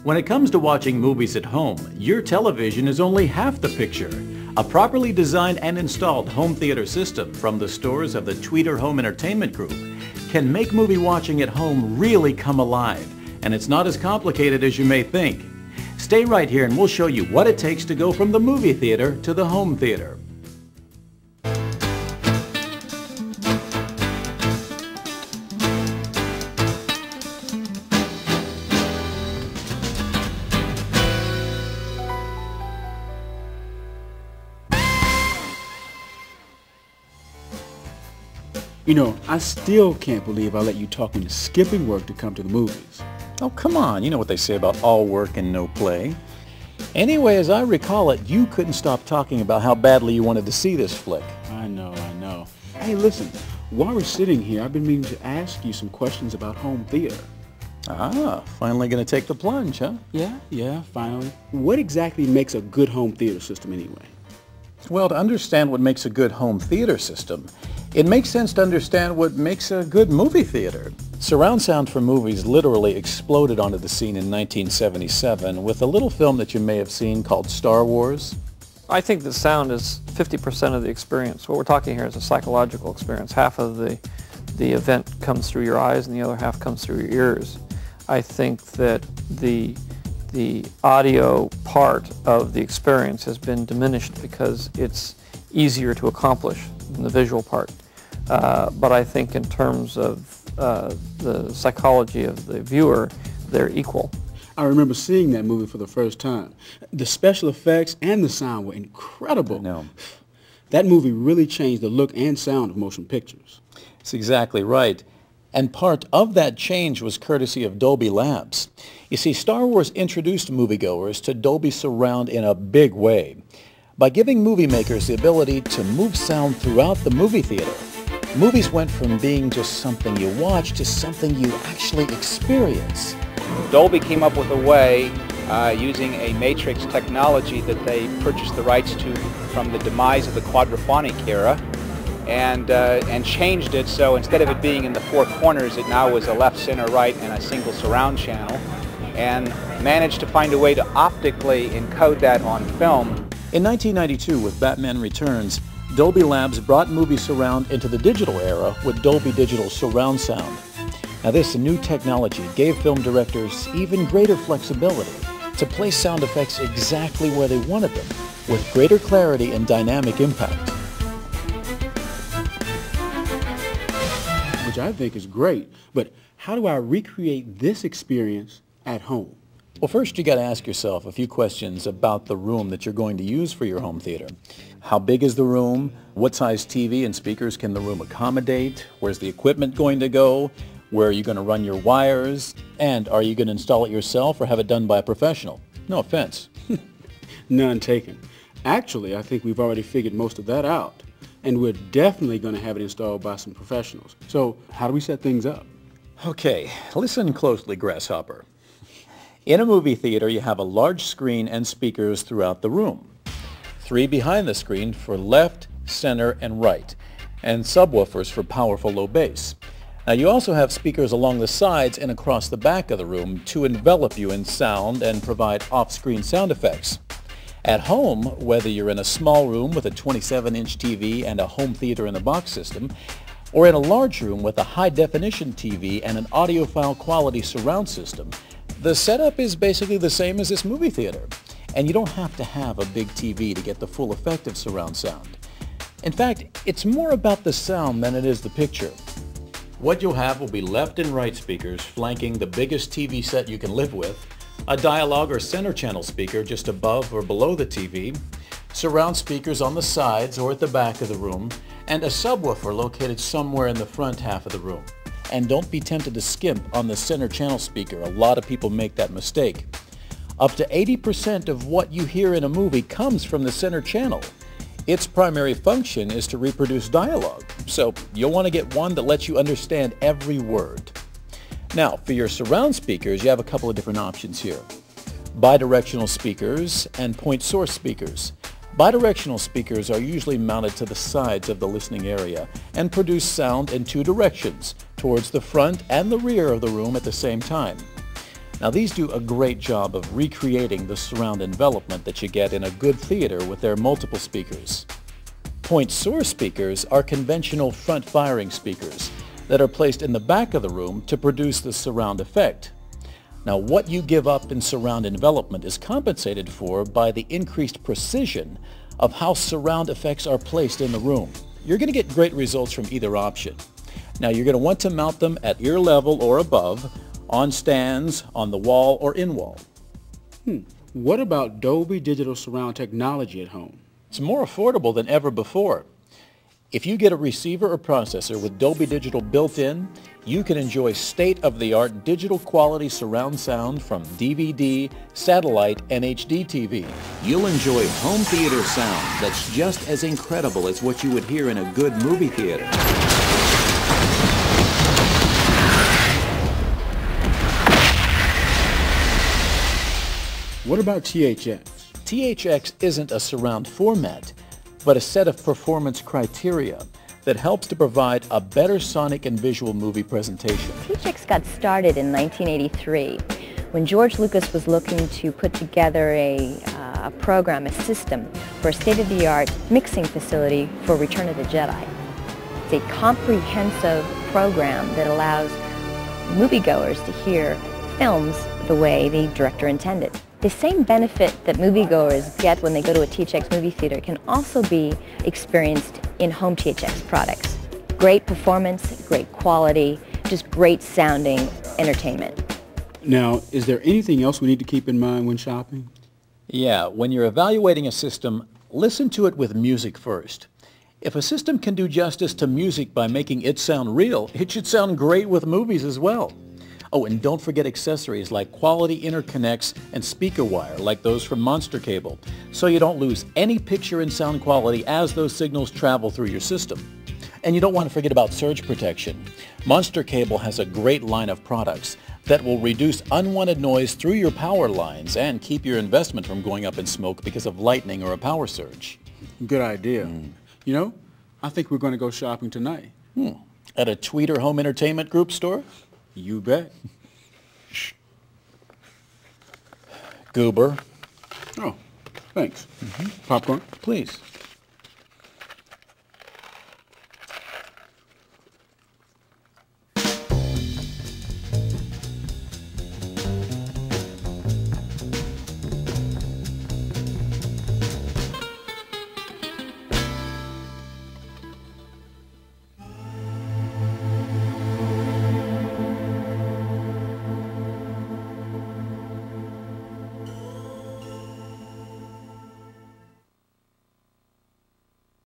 When it comes to watching movies at home, your television is only half the picture. A properly designed and installed home theater system from the stores of the Tweeter Home Entertainment Group can make movie watching at home really come alive, and it's not as complicated as you may think. Stay right here and we'll show you what it takes to go from the movie theater to the home theater. You know, I still can't believe I let you talk into skipping work to come to the movies. Oh, come on. You know what they say about all work and no play. Anyway, as I recall it, you couldn't stop talking about how badly you wanted to see this flick. I know. Hey, listen, while we're sitting here, I've been meaning to ask you some questions about home theater. Ah, finally going to take the plunge, huh? Yeah, finally. What exactly makes a good home theater system anyway? Well, to understand what makes a good home theater system, it makes sense to understand what makes a good movie theater. Surround sound for movies literally exploded onto the scene in 1977 with a little film that you may have seen called Star Wars. I think that sound is 50% of the experience. What we're talking here is a psychological experience. Half of the event comes through your eyes and the other half comes through your ears. I think that the audio part of the experience has been diminished because it's easier to accomplish than the visual part. But I think in terms of the psychology of the viewer, they're equal. I remember seeing that movie for the first time. The special effects and the sound were incredible. No. That movie really changed the look and sound of motion pictures. That's exactly right. And part of that change was courtesy of Dolby Labs. You see, Star Wars introduced moviegoers to Dolby Surround in a big way. By giving movie makers the ability to move sound throughout the movie theater, movies went from being just something you watch to something you actually experience. Dolby came up with a way, using a matrix technology that they purchased the rights to from the demise of the quadraphonic era, and changed it so instead of it being in the four corners, it now was a left, center, right, and a single surround channel, and managed to find a way to optically encode that on film. In 1992, with Batman Returns, Dolby Labs brought movie surround into the digital era with Dolby Digital Surround Sound. Now this new technology gave film directors even greater flexibility to place sound effects exactly where they wanted them, with greater clarity and dynamic impact. Which I think is great, but how do I recreate this experience at home? Well, first you got to ask yourself a few questions about the room that you're going to use for your home theater. How big is the room? What size TV and speakers can the room accommodate? Where's the equipment going to go? Where are you going to run your wires? And are you going to install it yourself or have it done by a professional? No offense. None taken. Actually, I think we've already figured most of that out. And we're definitely going to have it installed by some professionals. So how do we set things up? Okay, listen closely, Grasshopper. In a movie theater, you have a large screen and speakers throughout the room. 3 behind the screen for left, center, and right, and subwoofers for powerful low bass. Now you also have speakers along the sides and across the back of the room to envelop you in sound and provide off-screen sound effects. At home, whether you're in a small room with a 27-inch TV and a home theater in a box system, or in a large room with a high-definition TV and an audiophile quality surround system, the setup is basically the same as this movie theater, and you don't have to have a big TV to get the full effect of surround sound. In fact, it's more about the sound than it is the picture. What you'll have will be left and right speakers flanking the biggest TV set you can live with, a dialogue or center channel speaker just above or below the TV, surround speakers on the sides or at the back of the room, and a subwoofer located somewhere in the front half of the room. And don't be tempted to skimp on the center channel speaker. A lot of people make that mistake. Up to 80% of what you hear in a movie comes from the center channel. Its primary function is to reproduce dialogue, so you'll want to get one that lets you understand every word. Now, for your surround speakers, you have a couple of different options here. Bidirectional speakers and point source speakers. Bidirectional speakers are usually mounted to the sides of the listening area and produce sound in 2 directions, towards the front and the rear of the room at the same time. Now these do a great job of recreating the surround envelopment that you get in a good theater with their multiple speakers. Point source speakers are conventional front-firing speakers that are placed in the back of the room to produce the surround effect. Now what you give up in surround envelopment is compensated for by the increased precision of how surround effects are placed in the room. You're going to get great results from either option. Now you're going to want to mount them at ear level or above, on stands, on the wall, or in wall. What about Dolby Digital Surround technology at home? It's more affordable than ever before. If you get a receiver or processor with Dolby Digital built in, you can enjoy state-of-the-art digital quality surround sound from DVD, satellite, and HD TV. You'll enjoy home theater sound that's just as incredible as what you would hear in a good movie theater. What about THX? THX isn't a surround format, but a set of performance criteria that helps to provide a better sonic and visual movie presentation. THX got started in 1983 when George Lucas was looking to put together a program, a system for a state-of-the-art mixing facility for Return of the Jedi. It's a comprehensive program that allows moviegoers to hear films the way the director intended. The same benefit that moviegoers get when they go to a THX movie theater can also be experienced in home THX products. Great performance, great quality, just great sounding entertainment. Now, is there anything else we need to keep in mind when shopping? Yeah, when you're evaluating a system, listen to it with music first. If a system can do justice to music by making it sound real, it should sound great with movies as well. Oh, and don't forget accessories like quality interconnects and speaker wire like those from Monster Cable, so you don't lose any picture and sound quality as those signals travel through your system. And you don't want to forget about surge protection. Monster Cable has a great line of products that will reduce unwanted noise through your power lines and keep your investment from going up in smoke because of lightning or a power surge. Good idea. You know, I think we're going to go shopping tonight. At a Tweeter Home Entertainment Group store? You bet. Goober. Oh, thanks. Popcorn? Please.